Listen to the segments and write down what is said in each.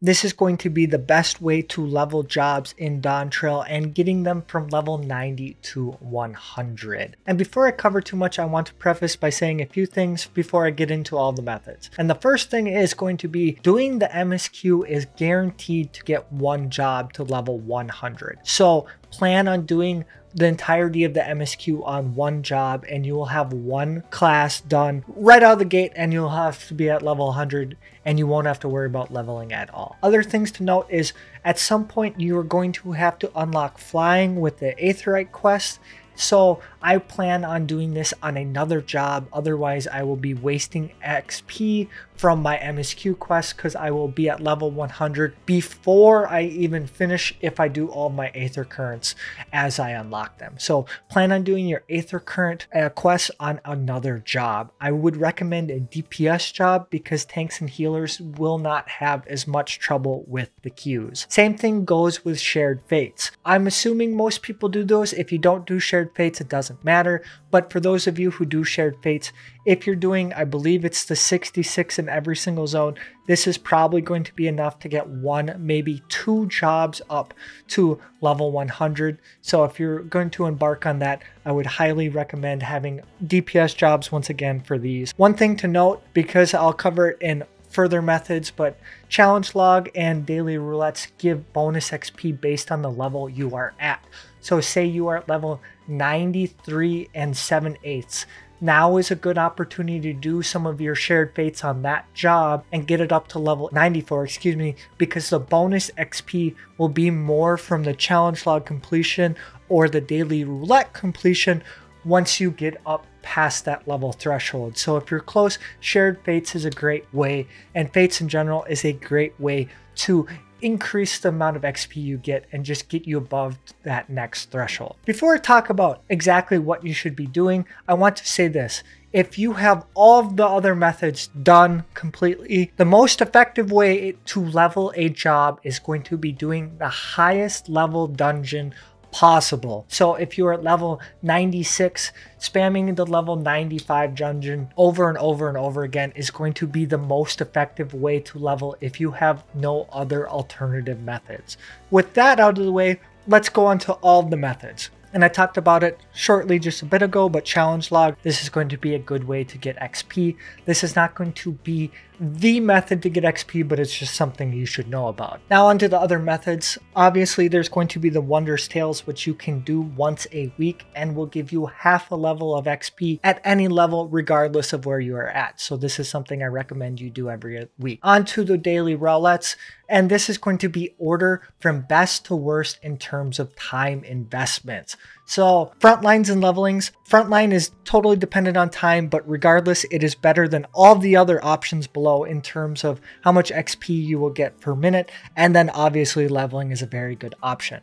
This is going to be the best way to level jobs in Dawntrail and getting them from level 90 to 100. And before I cover too much, I want to preface by saying a few things before I get into all the methods. And the first thing is going to be doing the MSQ is guaranteed to get one job to level 100. So plan on doing the entirety of the MSQ on one job, and you will have one class done right out of the gate, and you'll have to be at level 100 and you won't have to worry about leveling at all. Other things to note is at some point you are going to have to unlock flying with the Aetheryte quest. So I plan on doing this on another job, otherwise I will be wasting XP from my MSQ quest because I will be at level 100 before I even finish if I do all my Aether Currents as I unlock them. So plan on doing your Aether Current quests on another job. I would recommend a DPS job because tanks and healers will not have as much trouble with the queues. Same thing goes with Shared Fates. I'm assuming most people do those. If you don't do Shared Fates, it doesn't matter. But for those of you who do Shared Fates, if you're doing, I believe it's the 66 in every single zone, this is probably going to be enough to get one, maybe two jobs up to level 100. So if you're going to embark on that, I would highly recommend having DPS jobs once again for these. One thing to note, because I'll cover it in further methods, but challenge log and daily roulettes give bonus XP based on the level you are at. So say you are at level 93 and 7/8. Now is a good opportunity to do some of your Shared Fates on that job and get it up to level 94, because the bonus XP will be more from the challenge log completion or the daily roulette completion once you get up past that level threshold. So if you're close, Shared Fates is a great way, and Fates in general is a great way to increase the amount of XP you get and just get you above that next threshold. Before I talk about exactly what you should be doing, I want to say this. If you have all of the other methods done completely, the most effective way to level a job is going to be doing the highest level dungeon possible. So if you're at level 96, spamming the level 95 dungeon over and over and over again is going to be the most effective way to level if you have no other alternative methods. With that out of the way, let's go on to all the methods. And I talked about it shortly just a bit ago, but challenge log, this is going to be a good way to get XP. This is not going to be the method to get XP, but it's just something you should know about. Now onto the other methods. Obviously there's going to be the Wondrous Tales, which you can do once a week and will give you half a level of XP at any level regardless of where you are at. So this is something I recommend you do every week. Onto the daily roulettes, and this is going to be order from best to worst in terms of time investments. So frontlines and levelings, frontline is totally dependent on time, but regardless, it is better than all the other options below in terms of how much XP you will get per minute. And then obviously leveling is a very good option.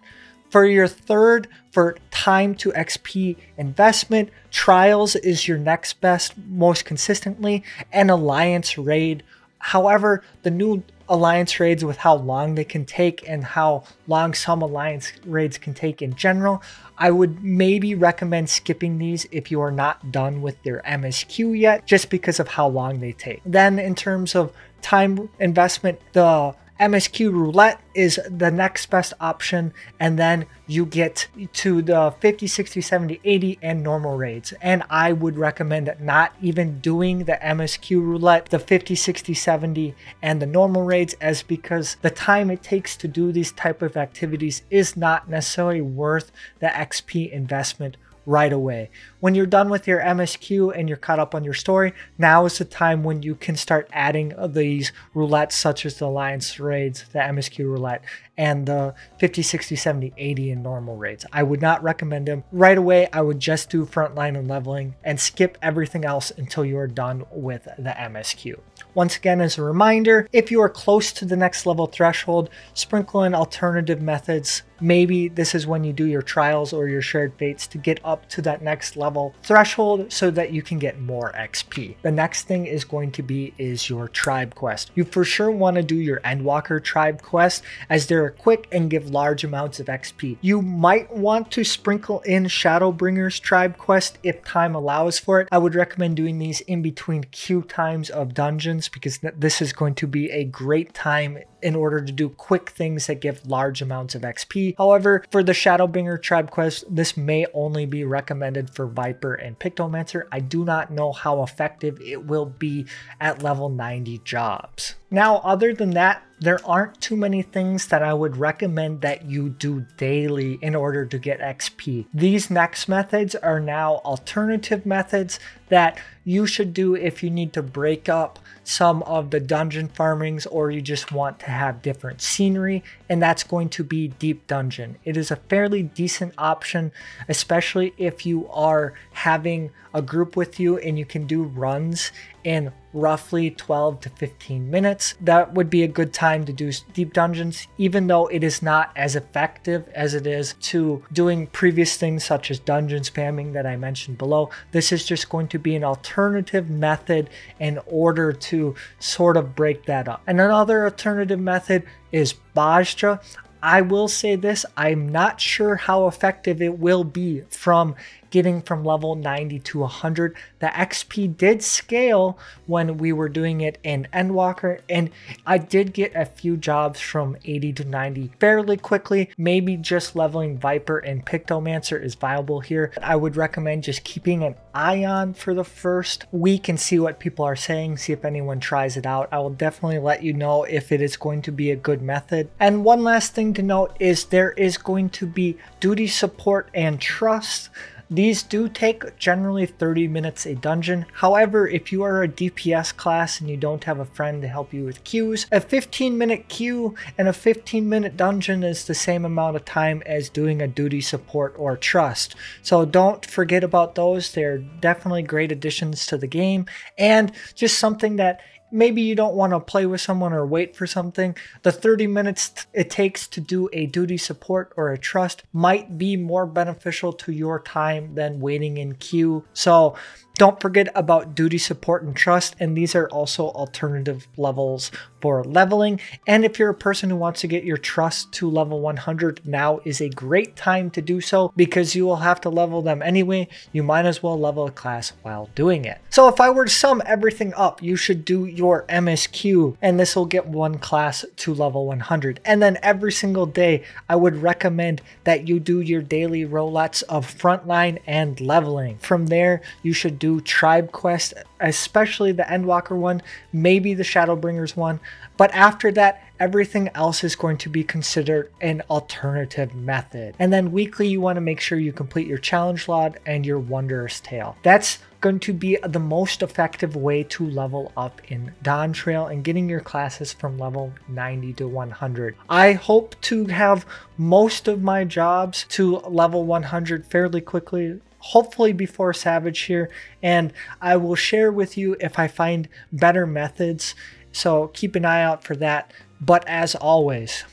For your third, for time to XP investment, trials is your next best, most consistently, and alliance raid. However, the new alliance raids, with how long they can take and how long some alliance raids can take in general, I would maybe recommend skipping these if you are not done with their MSQ yet, just because of how long they take. Then in terms of time investment, the MSQ roulette is the next best option, and then you get to the 50, 60, 70, 80 and normal raids. And I would recommend not even doing the MSQ roulette, the 50, 60, 70 and the normal raids, as because the time it takes to do these type of activities is not necessarily worth the XP investment right away. When you're done with your MSQ and you're caught up on your story, now is the time when you can start adding these roulettes such as the alliance raids, the MSQ roulette, and the 50, 60, 70, 80 and normal raids. I would not recommend them right away. I would just do frontline and leveling and skip everything else until you are done with the MSQ. Once again, as a reminder, if you are close to the next level threshold, sprinkle in alternative methods. Maybe this is when you do your trials or your Shared Fates to get up to that next level threshold so that you can get more XP. The next thing is going to be your tribe quest. You for sure want to do your Endwalker tribe quest, as they're quick and give large amounts of XP. You might want to sprinkle in Shadowbringer's tribe quest if time allows for it. I would recommend doing these in between queue times of dungeons dungeons, because this is going to be a great time in order to do quick things that give large amounts of XP. However, for the Shadowbringer tribe quest, this may only be recommended for Viper and Pictomancer. I do not know how effective it will be at level 90 jobs. Now, other than that, there aren't too many things that I would recommend that you do daily in order to get XP. These next methods are now alternative methods that you should do if you need to break up some of the dungeon farmings or you just want to have different scenery, and that's going to be Deep Dungeon. It is a fairly decent option, especially if you are having a group with you and you can do runs in roughly 12 to 15 minutes. That would be a good time to do deep dungeons, even though it is not as effective as it is to doing previous things such as dungeon spamming that I mentioned below. This is just going to be an alternative method in order to sort of break that up. And another alternative method is Bajra. I will say this, I'm not sure how effective it will be from getting from level 90 to 100. The XP did scale when we were doing it in Endwalker, and I did get a few jobs from 80 to 90 fairly quickly. Maybe just leveling Viper and Pictomancer is viable here. I would recommend just keeping an eye on for the first week and see what people are saying, see if anyone tries it out. I will definitely let you know if it is going to be a good method. And one last thing to note is there is going to be duty support and trust. These do take generally 30 minutes a dungeon. However, if you are a DPS class and you don't have a friend to help you with queues, a 15-minute queue and a 15-minute dungeon is the same amount of time as doing a duty support or trust. So don't forget about those. They're definitely great additions to the game, and just something that maybe you don't want to play with someone or wait for something. The 30 minutes it takes to do a duty support or a trust might be more beneficial to your time than waiting in queue. So don't forget about duty support and trust, and these are also alternative levels for leveling. And if you're a person who wants to get your trust to level 100, now is a great time to do so, because you will have to level them anyway. You might as well level a class while doing it. So if I were to sum everything up, you should do your MSQ, and this will get one class to level 100. And then every single day, I would recommend that you do your daily roulettes of frontline and leveling. From there, you should do tribe quest, especially the Endwalker one, maybe the Shadowbringers one, but after that everything else is going to be considered an alternative method. And then weekly you want to make sure you complete your challenge log and your Wondrous Tale. That's going to be the most effective way to level up in Dawntrail and getting your classes from level 90 to 100. I hope to have most of my jobs to level 100 fairly quickly, hopefully before Savage here, and I will share with you if I find better methods, so keep an eye out for that. But as always,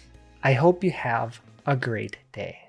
I hope you have a great day.